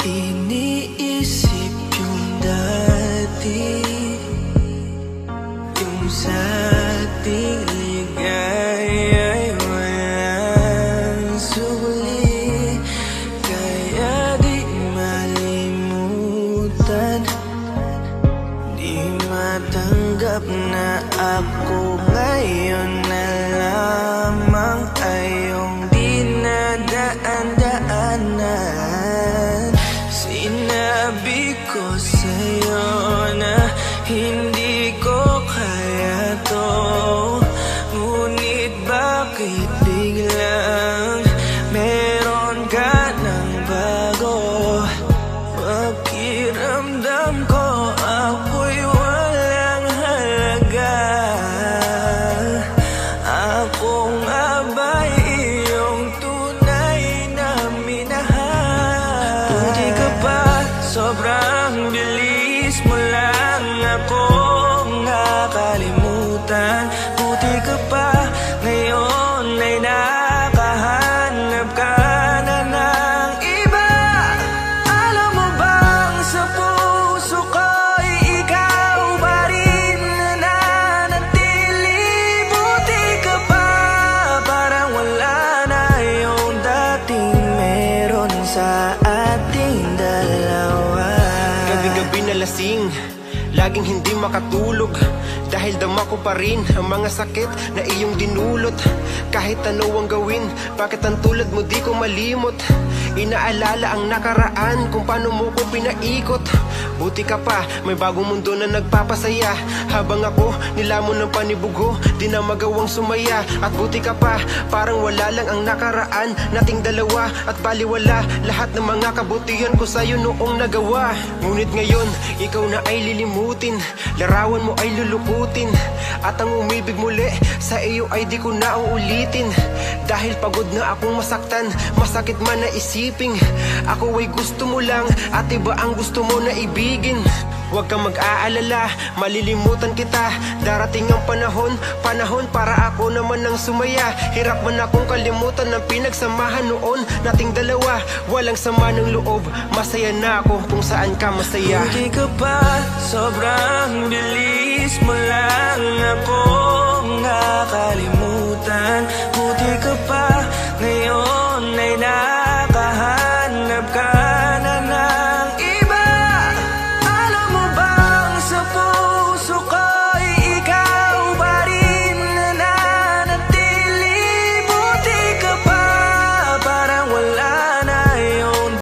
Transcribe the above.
iniisip yung dati, yung sa ating ligaya'y walang suli. Kaya di malimutan, di matanggap na ako ngayon na lamang ay iyong dinadaan-daanan. Sinabi ko sa'yo na hindi ko kaya to, ngunit bakit biglang meron ka ng bago? Pakiramdam ko ako'y walang halaga. Ako nga ba'y iyong tunay na minahal? Buti ka pa, sobrang bilis mo lang akong nakalimutan. Buti ka pa, ngayon ay nakahanap ka na ng iba. Alam mo bang sa puso ko'y ikaw pa rin nananatili? Buti ka pa, parang wala na yung dating meron sa ating dalawa. Gabi-gabi na lasing, laging hindi makatulog, dahil dama ko pa rin ang mga sakit na iyong dinulot. Kahit ano ang gawin, bakit ang tulad mo di ko malimot? Inaalala ang nakaraan, kung paano mo ko pinaikot. Buti ka pa, may bagong mundo na nagpapasaya, habang ako nilamon ng panibugo, di na magawang sumaya. At buti ka pa, parang wala lang ang nakaraan nating dalawa, at baliwala lahat ng mga kabutihan ko sa'yo noong nagawa. Ngunit ngayon, ikaw na ay lilimutin, larawan mo ay lulukutin, at ang umibig muli sa iyo ay di ko na uulitin. Dahil pagod na akong masaktan, masakit man na isiping ako ay gusto mo lang at iba ang gusto mo na ibigin. Huwag kang mag-aalala, malilimutan kita. Darating ang panahon para ako naman ang sumaya. Hirap man akong kalimutan ng pinagsamahan noon nating dalawa. Walang sama ng loob, masaya na ako kung saan ka masaya. Buti ka pa, sobrang bilis mo lang akong nakalimutan. Buti ka pa, ngayon